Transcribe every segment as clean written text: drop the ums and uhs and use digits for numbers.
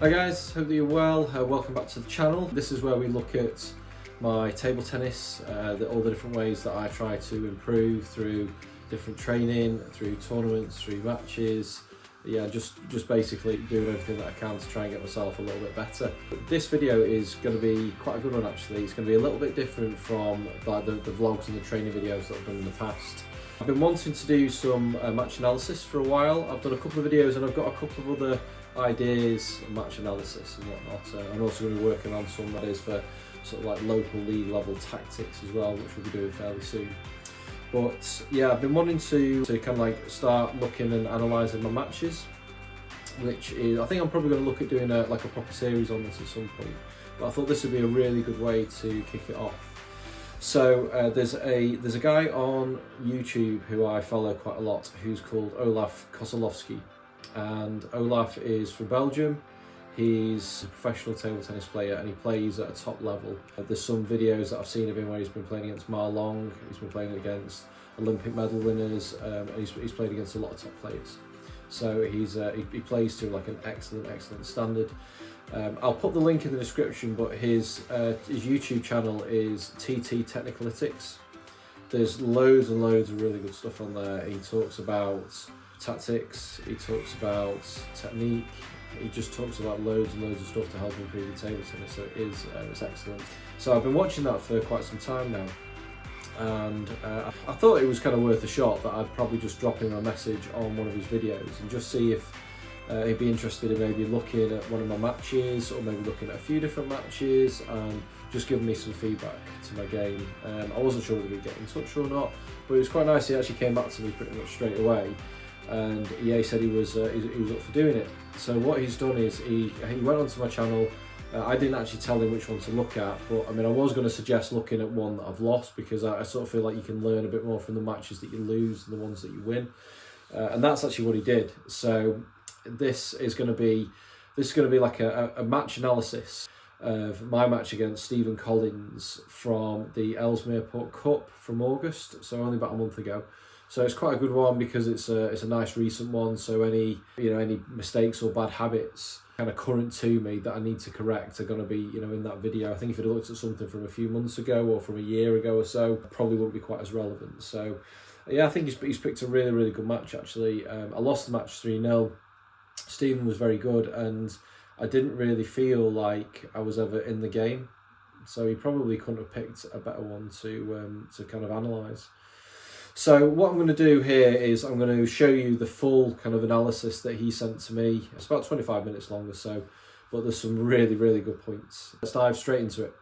Hi guys, hope that you're well. Welcome back to the channel. This is where we look at my table tennis, all the different ways that I try to improve through different training, through tournaments, through matches. Yeah, just basically doing everything that I can to try and get myself a little bit better. This video is going to be quite a good one actually. It's going to be a little bit different from like the vlogs and the training videos that I've done in the past. I've been wanting to do some match analysis for a while. I've done a couple of videos and I've got a couple of other ideas, match analysis and whatnot. I'm also going to be working on some ideas for sort of like local league level tactics as well, which we'll be doing fairly soon. But yeah, I've been wanting to kind of like start looking and analysing my matches, which is, I think I'm probably going to look at doing like a proper series on this at some point. But I thought this would be a really good way to kick it off. So there's a guy on YouTube who I follow quite a lot who's called Olav Kosolovsky, and Olav is from Belgium. He's a professional table tennis player and he plays at a top level. There's some videos that I've seen of him where he's been playing against Ma Long, he's been playing against Olympic medal winners, and he's played against a lot of top players. So he plays to like an excellent standard. I'll put the link in the description, but his YouTube channel is TT Technicalytics. There's loads and loads of really good stuff on there. He talks about tactics, he talks about technique, he just talks about loads and loads of stuff to help improve the table tennis, so it's excellent. So I've been watching that for quite some time now, and I thought it was kind of worth a shot that I'd probably just drop him a message on one of his videos and just see if he'd be interested in maybe looking at one of my matches, or maybe looking at a few different matches and just giving me some feedback to my game. I wasn't sure whether he'd get in touch or not, but it was quite nice. He actually came back to me pretty much straight away, and yeah, he said he was up for doing it. So what he's done is he went onto my channel. I didn't actually tell him which one to look at, but I mean, I was going to suggest looking at one that I've lost, because I sort of feel like you can learn a bit more from the matches that you lose than the ones that you win, and that's actually what he did. So this is going to be like a match analysis of my match against Stephen Collins from the Ellesmere Port Cup from August, so only about a month ago. So it's quite a good one because it's a nice recent one. So any mistakes or bad habits kind of current to me that I need to correct are going to be in that video. I think if I'd looked at something from a few months ago or from a year ago or so, probably wouldn't be quite as relevant. So yeah, I think he's picked a really good match actually. I lost the match 3-0. Stephen was very good, and I didn't really feel like I was ever in the game. So he probably couldn't have picked a better one to kind of analyse. So what I'm going to do here is I'm going to show you the full kind of analysis that he sent to me. It's about 25 minutes long or so, but there's some really good points. Let's dive straight into it.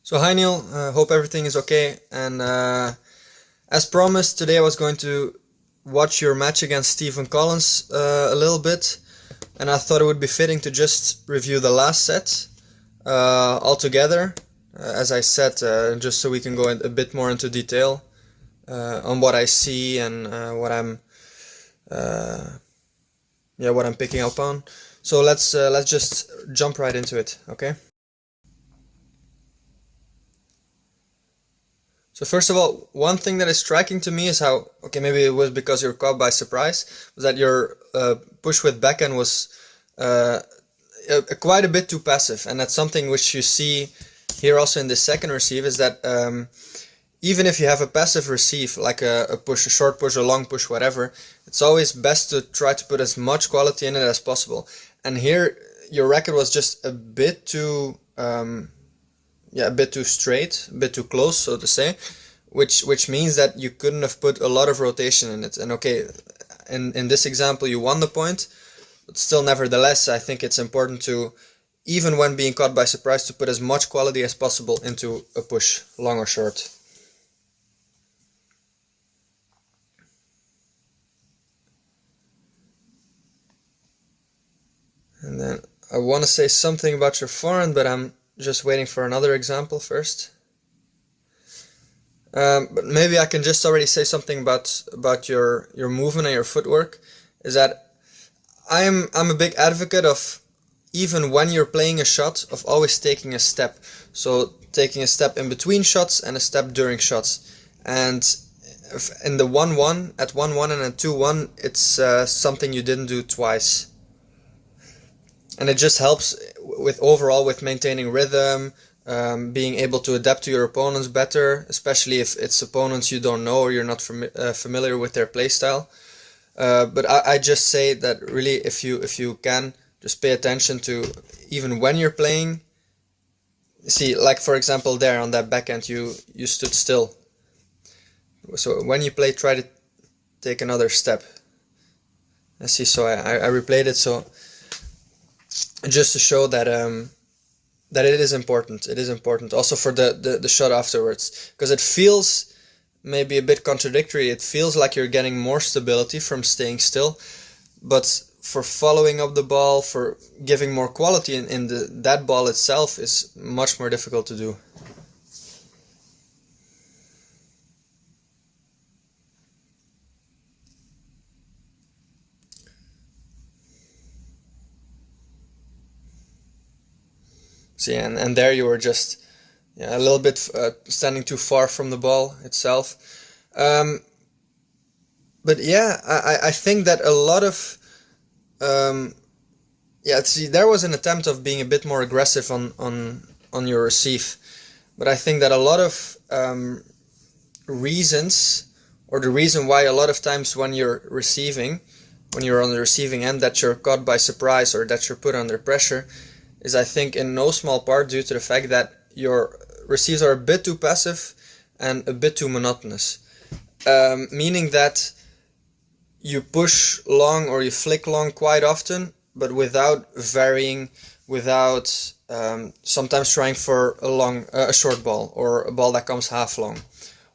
So hi Neil, hope everything is okay, and as promised, today I was going to watch your match against Stephen Collins a little bit, and I thought it would be fitting to just review the last set all together. As I said, just so we can go a bit more into detail on what I see and what I'm picking up on. So let's just jump right into it, okay? So first of all, one thing that is striking to me is how, okay, maybe it was because you're caught by surprise, was that your push with backhand was quite a bit too passive, and that's something which you see here also in the second receive, is that even if you have a passive receive, like a push, a short push, a long push, whatever, it's always best to try to put as much quality in it as possible. And here your racket was just a bit too a bit too straight, a bit too close, so to say, which means that you couldn't have put a lot of rotation in it. And okay, in this example you won the point, but still nevertheless I think it's important to, even when being caught by surprise, to put as much quality as possible into a push, long or short. And then I want to say something about your forehand, but I'm just waiting for another example first. But maybe I can just already say something about your movement and your footwork. Is that I'm a big advocate of, even when you're playing a shot, of always taking a step. So taking a step in between shots and a step during shots. And in the 1-1, at 1-1 and at 2-1, it's something you didn't do twice. And it just helps with overall with maintaining rhythm, being able to adapt to your opponents better, especially if it's opponents you don't know or you're not familiar with their playstyle. But I just say that really, if you can, just pay attention to, even when you're playing. See, like for example, there on that backhand, you stood still. So when you play, try to take another step. I see. So I replayed it. So just to show that that it is important. It is important also for the shot afterwards, because it feels maybe a bit contradictory. It feels like you're getting more stability from staying still, but for following up the ball, for giving more quality in that ball itself is much more difficult to do. See, and there you were just a little bit standing too far from the ball itself. But yeah, I think that a lot of see, there was an attempt of being a bit more aggressive on your receive, but I think that a lot of reasons, or the reason why a lot of times when you're on the receiving end, that you're caught by surprise or that you're put under pressure, is I think in no small part due to the fact that your receives are a bit too passive and a bit too monotonous, meaning that you push long or you flick long quite often, but without varying, without sometimes trying for a short ball or a ball that comes half long.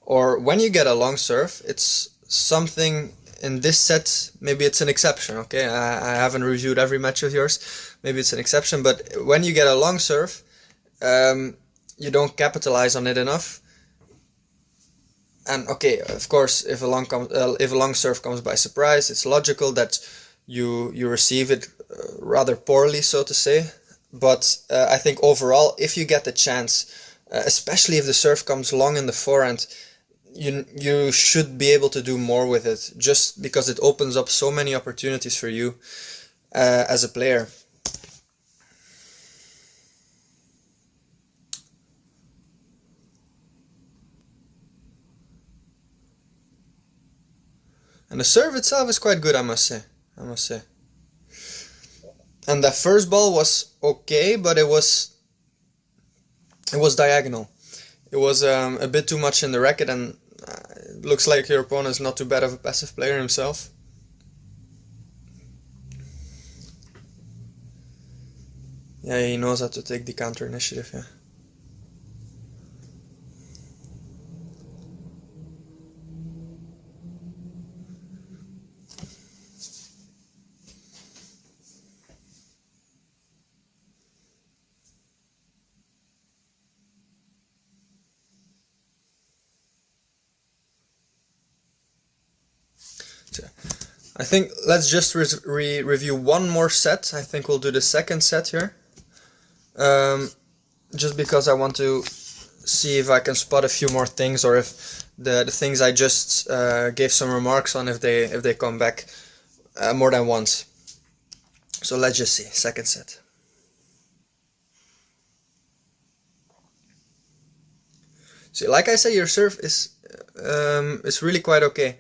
Or when you get a long serve, it's something in this set, maybe it's an exception, okay? I haven't reviewed every match of yours, maybe it's an exception, but when you get a long serve, you don't capitalize on it enough. And okay, of course, if a long serve comes by surprise, it's logical that you receive it rather poorly, so to say. But I think overall, if you get the chance, especially if the serve comes long in the forehand, you should be able to do more with it, just because it opens up so many opportunities for you as a player. And the serve itself is quite good, I must say. And that first ball was okay, but it was diagonal. It was a bit too much in the racket, and it looks like your opponent is not too bad of a passive player himself. Yeah, he knows how to take the counter initiative, yeah. I think let's just review one more set. I think we'll do the second set here. Just because I want to see if I can spot a few more things, or if the things I just gave some remarks on, if they come back more than once. So let's just see, second set. See, like I say, your serve is really quite okay.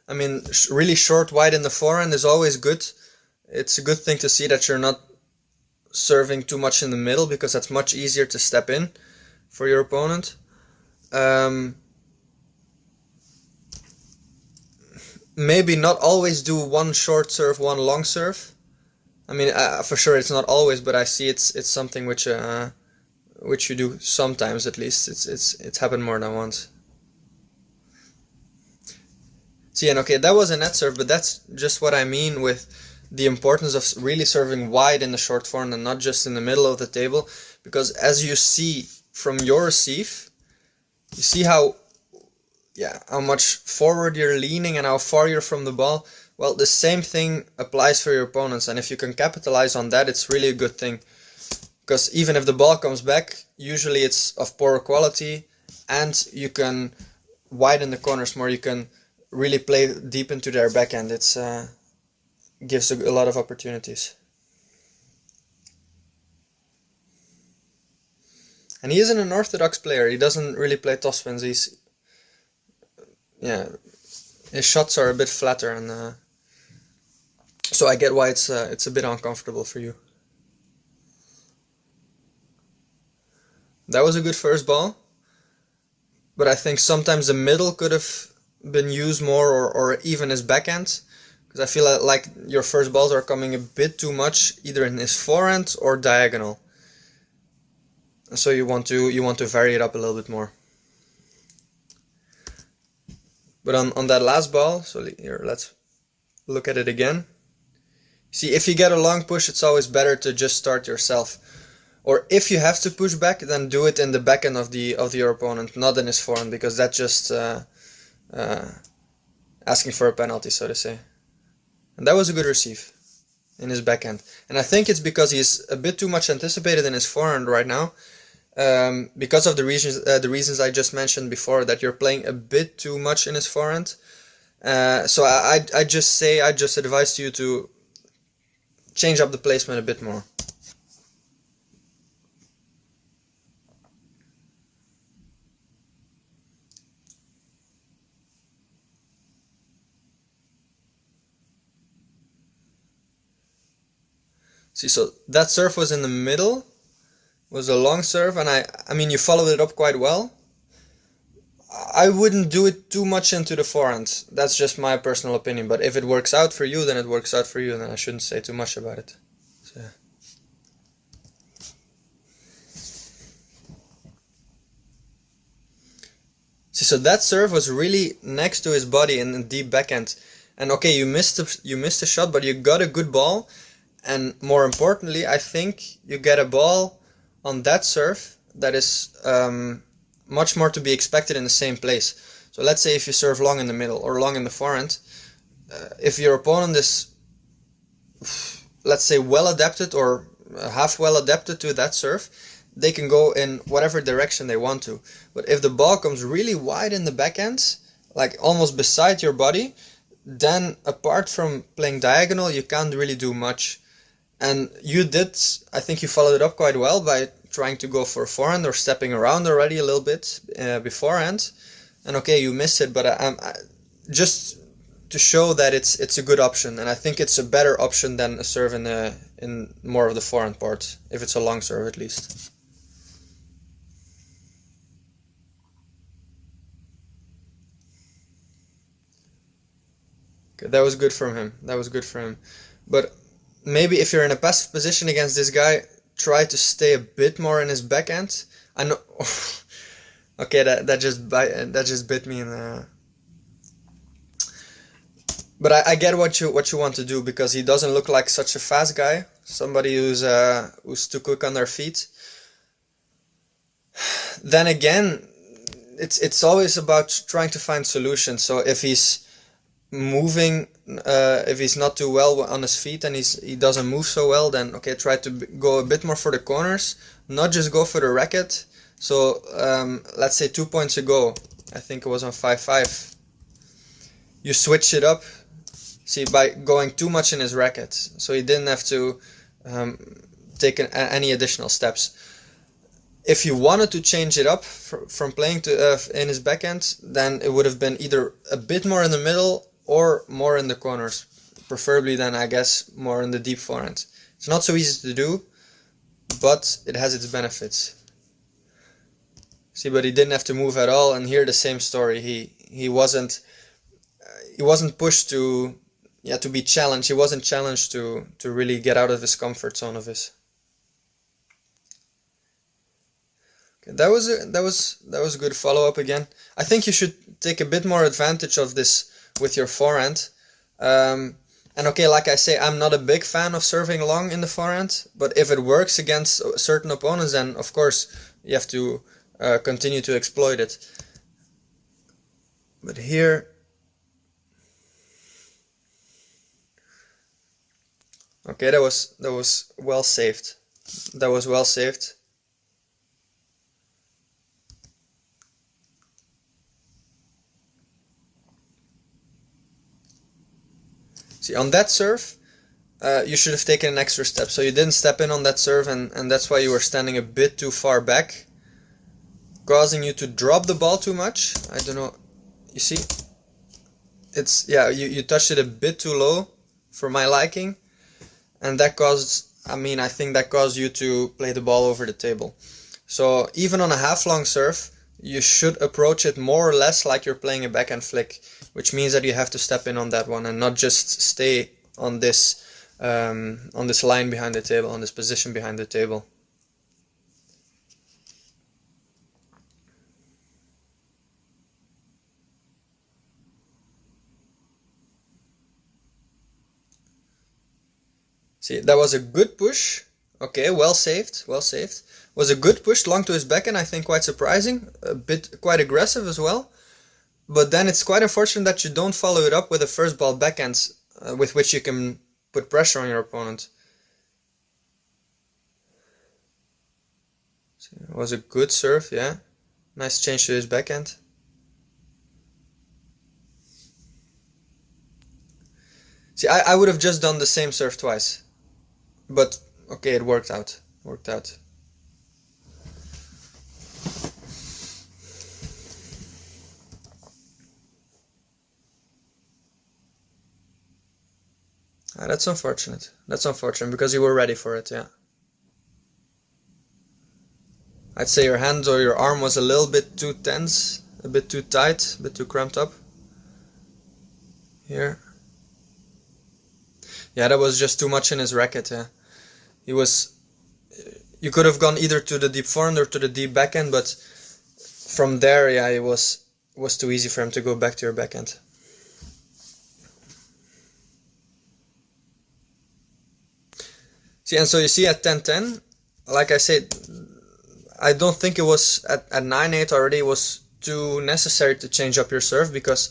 I mean, really short, wide in the forehand is always good. It's a good thing to see that you're not serving too much in the middle, because that's much easier to step in for your opponent. Maybe not always do one short serve, one long serve. I mean, for sure it's not always, but I see it's something which you do sometimes, at least. It's happened more than once. See, and okay, that was a net serve, but that's just what I mean with the importance of really serving wide in the short forehand and not just in the middle of the table. Because as you see from your receive, you see how much forward you're leaning and how far you're from the ball. Well, the same thing applies for your opponents, and if you can capitalize on that, it's really a good thing. Because even if the ball comes back, usually it's of poor quality, and you can widen the corners more, you can really play deep into their backhand. It's gives a lot of opportunities. And he isn't an orthodox player. He doesn't really play topspins. His shots are a bit flatter, and so I get why it's a bit uncomfortable for you. That was a good first ball, but I think sometimes the middle could have been used more, or even his backhand, because I feel like your first balls are coming a bit too much either in his forehand or diagonal. So you want to vary it up a little bit more. But on that last ball, so here, let's look at it again. See, if you get a long push, it's always better to just start yourself. Or if you have to push back, then do it in the backhand of your opponent, not in his forehand, because that's just asking for a penalty, so to say. And that was a good receive in his backhand. And I think it's because he's a bit too much anticipated in his forehand right now, because of the reasons I just mentioned before, that you're playing a bit too much in his forehand. So I just advise you to change up the placement a bit more. See, so that serve was in the middle, was a long serve, and I mean you followed it up quite well. I wouldn't do it too much into the forehand. That's just my personal opinion, but if it works out for you, then it works out for you, and then I shouldn't say too much about it. So. See, so that serve was really next to his body in the deep backhand, and okay, you missed a shot, but you got a good ball. And more importantly, I think you get a ball on that serve that is much more to be expected in the same place. So let's say if you serve long in the middle or long in the forehand, if your opponent is, let's say, well adapted or half well adapted to that serve, they can go in whatever direction they want to. But if the ball comes really wide in the backhand, like almost beside your body, then apart from playing diagonal, you can't really do much. And you did, I think you followed it up quite well by trying to go for a forehand or stepping around already a little bit beforehand. And okay, you missed it, but just to show that it's a good option, and I think it's a better option than a serve in more of the forehand part, if it's a long serve at least. Okay, that was good from him. That was good for him. But maybe if you're in a passive position against this guy, try to stay a bit more in his backhand. I know. Okay, that just bit me in the. But I get what you want to do, because he doesn't look like such a fast guy. Somebody who's too quick on their feet. Then again, it's always about trying to find solutions. So if he's moving, if he's not too well on his feet and he doesn't move so well, then okay, try to go a bit more for the corners, not just go for the racket. So let's say 2 points ago, I think it was on 5-5, you switch it up, see, by going too much in his racket, so he didn't have to take any additional steps. If you wanted to change it up from playing to in his backhand, then it would have been either a bit more in the middle or more in the corners, preferably then I guess more in the deep forehand. It's not so easy to do, but it has its benefits. See, but he didn't have to move at all, and here the same story. He wasn't pushed to be challenged. He wasn't challenged to really get out of his comfort zone of his. Okay, that was a good follow up again. I think you should take a bit more advantage of this with your forehand. And okay, like I say, I'm not a big fan of serving long in the forehand, but if it works against certain opponents, then of course you have to continue to exploit it. But here, okay, that was well saved. That was well saved. See, on that serve, you should have taken an extra step. So you didn't step in on that serve, and that's why you were standing a bit too far back, causing you to drop the ball too much. I don't know. You see? It's, yeah, you touched it a bit too low for my liking, and that caused, I think that caused you to play the ball over the table. So even on a half-long serve, you should approach it more or less like you're playing a backhand flick, which means that you have to step in on that one and not just stay on this line behind the table, on this position behind the table. See, that was a good push. Okay, well saved, well saved. Was a good push, long to his backhand, I think quite surprising. A bit quite aggressive as well. But then it's quite unfortunate that you don't follow it up with a first ball backhand with which you can put pressure on your opponent. So it was a good serve, yeah. Nice change to his backhand. See, I would have just done the same serve twice. But, okay, it worked out. Worked out. That's unfortunate. That's unfortunate because you were ready for it, yeah. I'd say your hand or your arm was a little bit too tense, a bit too tight, a bit too cramped up. Here. Yeah, that was just too much in his racket, yeah. You could have gone either to the deep forehand or to the deep backhand, but from there, yeah, it was too easy for him to go back to your backhand. See, and so you see at 10-10, like I said, I don't think it was at 9-8 already, it was too necessary to change up your serve because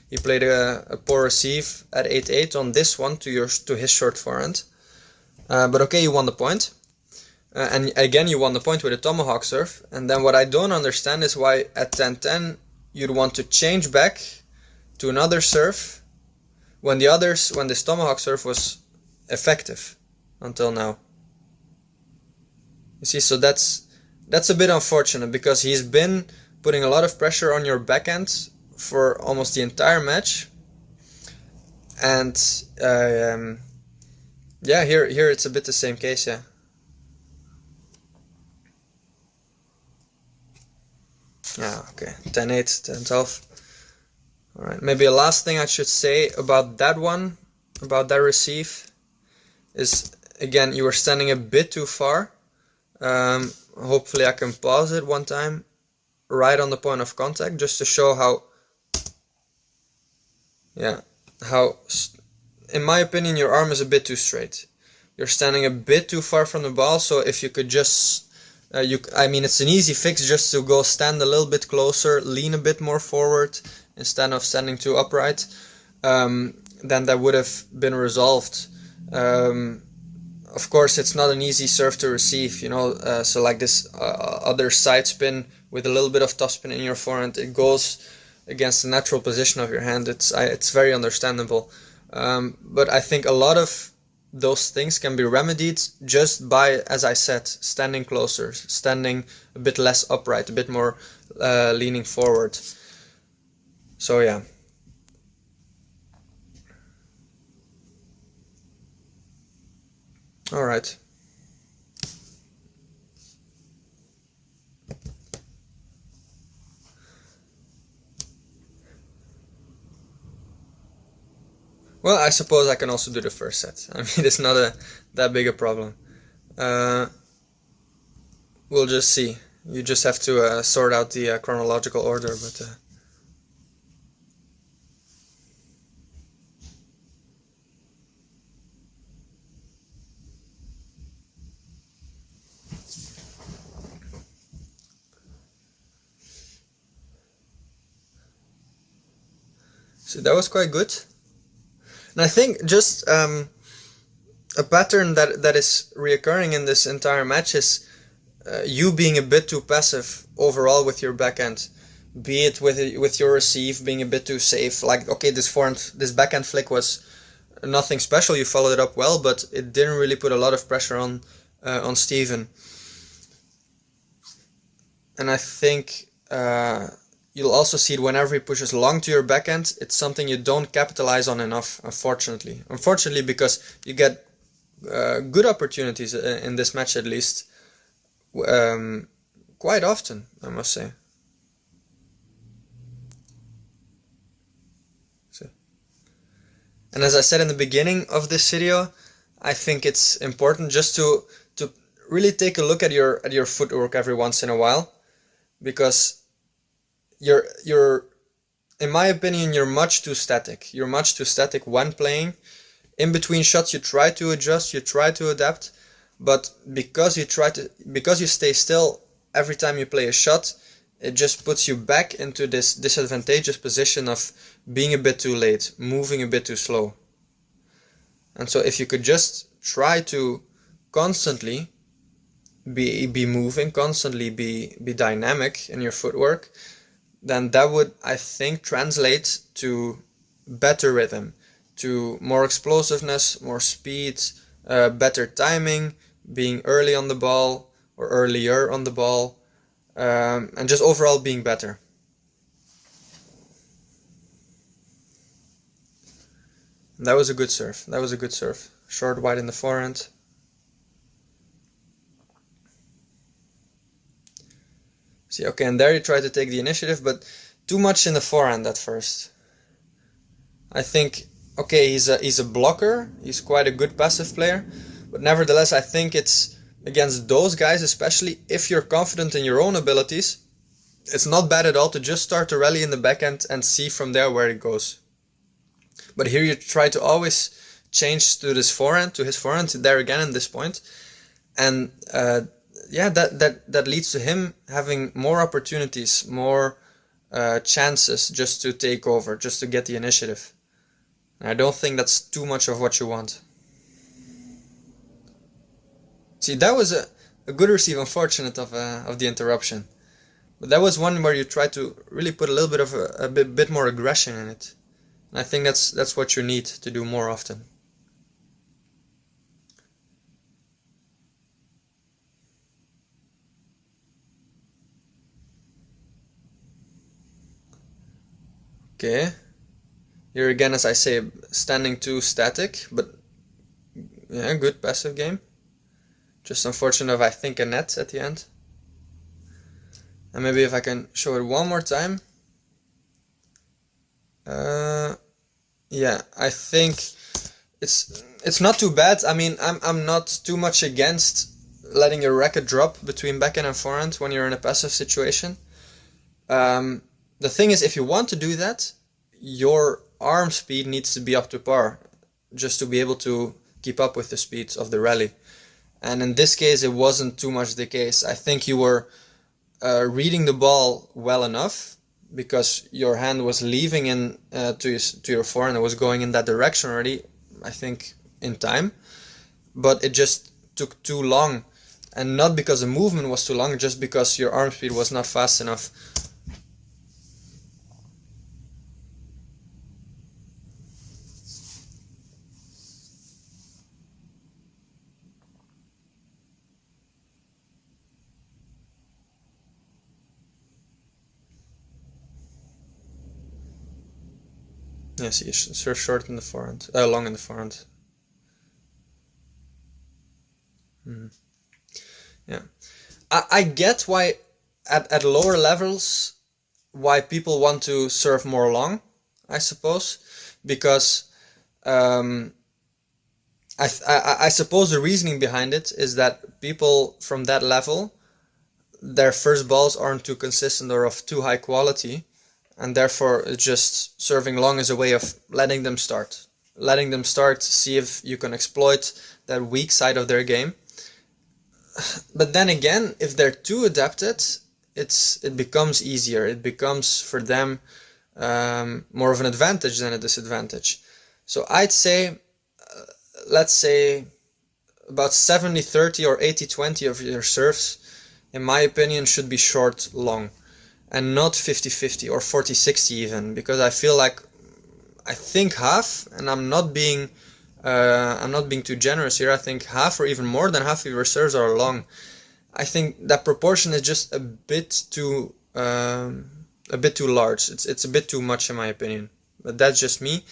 he played a poor receive at 8-8 on this one to his short forehand. But okay, you won the point. And again, you won the point with a tomahawk serve. And then what I don't understand is why at 10-10 you'd want to change back to another serve when this tomahawk serve was effective until now. You see, so that's a bit unfortunate because he's been putting a lot of pressure on your backhand for almost the entire match, and yeah, here it's a bit the same case, yeah. Yeah, okay, 10-8, 10-12. All right, maybe a last thing I should say about that one, about that receive, is again you were standing a bit too far. Hopefully I can pause it one time, right on the point of contact, just to show how. Yeah, in my opinion, your arm is a bit too straight. You're standing a bit too far from the ball, so if you could just, it's an easy fix just to go stand a little bit closer, lean a bit more forward instead of standing too upright, then that would have been resolved. Of course, it's not an easy serve to receive, so like this other side spin with a little bit of topspin in your forehand, it goes against the natural position of your hand. It's very understandable, but I think a lot of those things can be remedied just by, as I said, standing closer, standing a bit less upright, a bit more leaning forward. So yeah. All right. Well, I suppose I can also do the first set. I mean, it's not that big a problem. We'll just see. You just have to sort out the chronological order, but. So that was quite good. And I think just a pattern that is reoccurring in this entire match is you being a bit too passive overall with your backhand, be it with your receive being a bit too safe. Like, okay, this backhand flick was nothing special. You followed it up well, but it didn't really put a lot of pressure on Steven. And I think you'll also see it whenever he pushes long to your backhand. It's something you don't capitalize on enough, unfortunately. Unfortunately, because you get good opportunities in this match, at least, quite often, I must say. And as I said in the beginning of this video, I think it's important just to really take a look at your footwork every once in a while, because you're in my opinion, you're much too static. You're much too static when playing. In between shots, you try to adjust, you try to adapt, but because you stay still every time you play a shot, it just puts you back into this disadvantageous position of being a bit too late, moving a bit too slow. And so if you could just try to constantly be moving, constantly be dynamic in your footwork, then that would, I think, translate to better rhythm, to more explosiveness, more speed, better timing, being early on the ball or earlier on the ball, and just overall being better. And that was a good serve. That was a good serve. Short, wide in the forehand. See, okay, and there you try to take the initiative, but too much in the forehand at first. I think, okay, he's a blocker. He's quite a good passive player, but nevertheless, I think it's against those guys, especially if you're confident in your own abilities, it's not bad at all to just start a rally in the backhand and see from there where it goes. But here you try to always change to his forehand, there again in this point, and yeah, that leads to him having more opportunities, more chances just to take over, just to get the initiative. And I don't think that's too much of what you want. See, that was a good receive, unfortunate of the interruption. But that was one where you try to really put a little bit of a bit more aggression in it. And I think that's what you need to do more often. Okay. Here again, as I say, standing too static, but yeah, good passive game. Just unfortunate, I think, a net at the end. And maybe if I can show it one more time. Yeah, I think it's not too bad. I mean, I'm not too much against letting your racket drop between backhand and forehand when you're in a passive situation. The thing is, if you want to do that, your arm speed needs to be up to par, just to be able to keep up with the speed of the rally. And in this case, it wasn't too much the case. I think you were reading the ball well enough, because your hand was leaving in to your forehand. It was going in that direction already, I think, in time. But it just took too long. And not because the movement was too long, just because your arm speed was not fast enough. Yes, you serve short in the forehand, long in the forehand. Yeah, I get why at lower levels why people want to serve more long, I suppose, because I suppose the reasoning behind it is that people from that level, their first balls aren't too consistent or of too high quality. And therefore, it's just serving long as a way of letting them start, see if you can exploit that weak side of their game. But then again, if they're too adapted, it becomes easier. It becomes for them more of an advantage than a disadvantage. So I'd say, let's say, about 70-30 or 80-20 of your serves, in my opinion, should be short-long. And not 50-50 or 40-60 even, because I feel like I think half, and I'm not being too generous here. I think half or even more than half of your serves are long. I think that proportion is just a bit too large. It's a bit too much in my opinion, but that's just me.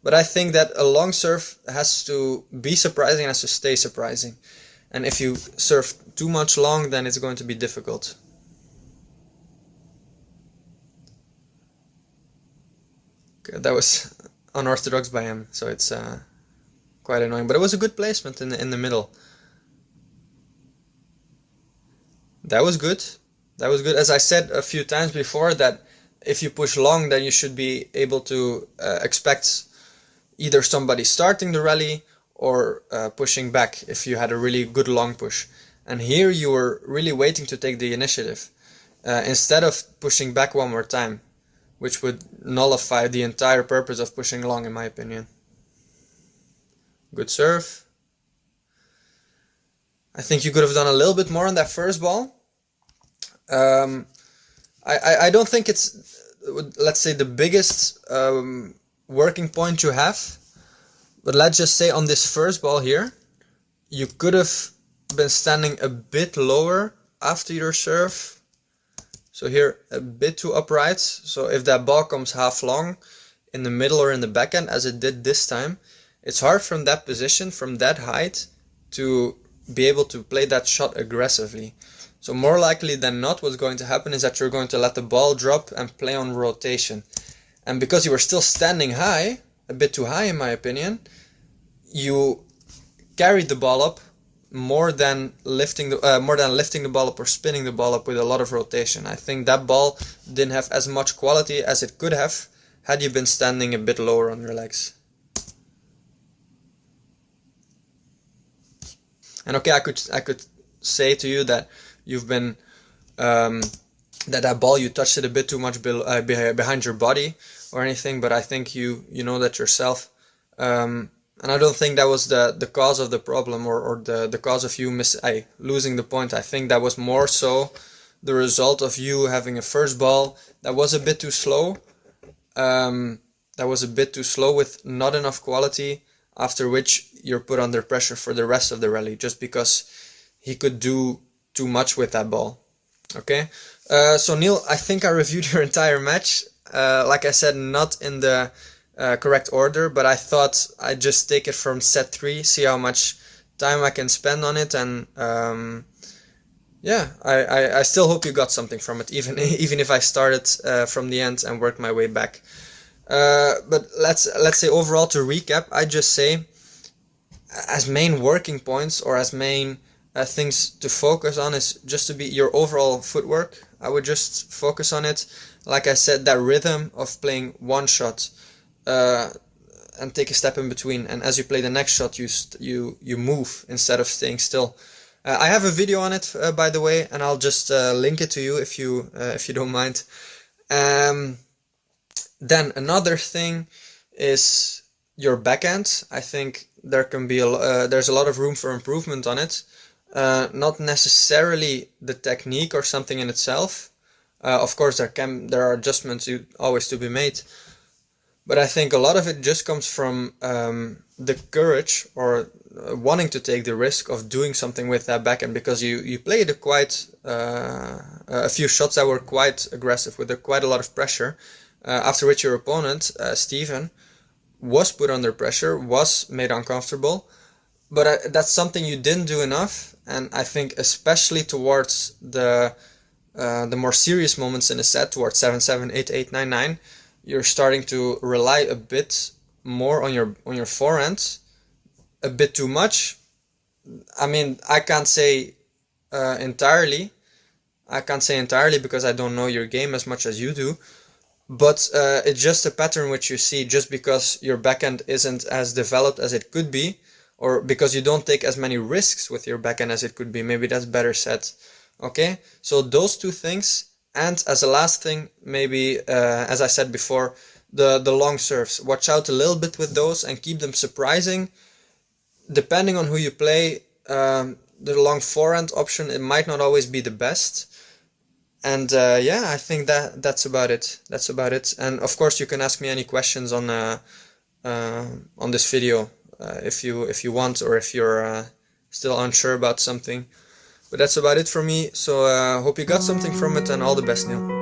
But I think that a long serve has to be surprising, has to stay surprising. And if you serve too much long, then it's going to be difficult. Okay, that was unorthodox by him, so it's quite annoying. But it was a good placement in the middle. That was good. That was good. As I said a few times before, that if you push long, then you should be able to expect either somebody starting the rally or pushing back if you had a really good long push. And here you were really waiting to take the initiative instead of pushing back one more time, which would nullify the entire purpose of pushing long, in my opinion. Good serve. I think you could have done a little bit more on that first ball. I don't think it's, let's say, the biggest working point you have, but let's just say on this first ball here, you could have been standing a bit lower after your serve. So here a bit too upright. So if that ball comes half long in the middle or in the backhand, as it did this time, it's hard from that position, from that height, to be able to play that shot aggressively. So more likely than not, what's going to happen is that you're going to let the ball drop and play on rotation. And because you were still standing high, a bit too high in my opinion, you carried the ball up more than lifting the ball up or spinning the ball up with a lot of rotation. I think that ball didn't have as much quality as it could have had you been standing a bit lower on your legs. And okay, I could say to you that you've been that ball, you touched it a bit too much behind your body or anything, but I think you know that yourself. And I don't think that was the cause of the problem or the cause of you losing the point. I think that was more so the result of you having a first ball that was a bit too slow. That was a bit too slow with not enough quality, after which you're put under pressure for the rest of the rally, just because he could do too much with that ball. Okay, so Neil, I think I reviewed your entire match. Like I said, not in the correct order, but I thought I'd just take it from set 3, see how much time I can spend on it, and yeah, I still hope you got something from it, even if I started from the end and worked my way back. But let's say overall, to recap, I just say as main working points or as main things to focus on is just to be your overall footwork. I would just focus on it. Like I said, that rhythm of playing one shot and take a step in between, and as you play the next shot, you move instead of staying still. I have a video on it, by the way, and I'll just link it to you if you don't mind. Then another thing is your backhand. I think there can be there's a lot of room for improvement on it. Not necessarily the technique or something in itself. Of course, there are adjustments always to be made. But I think a lot of it just comes from the courage or wanting to take the risk of doing something with that backhand, because you played a few shots that were quite aggressive with quite a lot of pressure. After which your opponent, Steven, was put under pressure, was made uncomfortable. But that's something you didn't do enough, and I think especially towards the more serious moments in the set, towards 7-7, 8-8, 9-9, you're starting to rely a bit more on your forehand, a bit too much. I mean, I can't say entirely because I don't know your game as much as you do. But it's just a pattern which you see just because your backhand isn't as developed as it could be, or because you don't take as many risks with your backhand as it could be. Maybe that's better said. Okay, so those two things, and as a last thing, maybe as I said before, the long serves. Watch out a little bit with those and keep them surprising. Depending on who you play, the long forehand option, it might not always be the best. And yeah, I think that's about it. That's about it. And of course, you can ask me any questions on this video if you want, or if you're still unsure about something. But that's about it for me. So hope you got something from it, and all the best, Neil.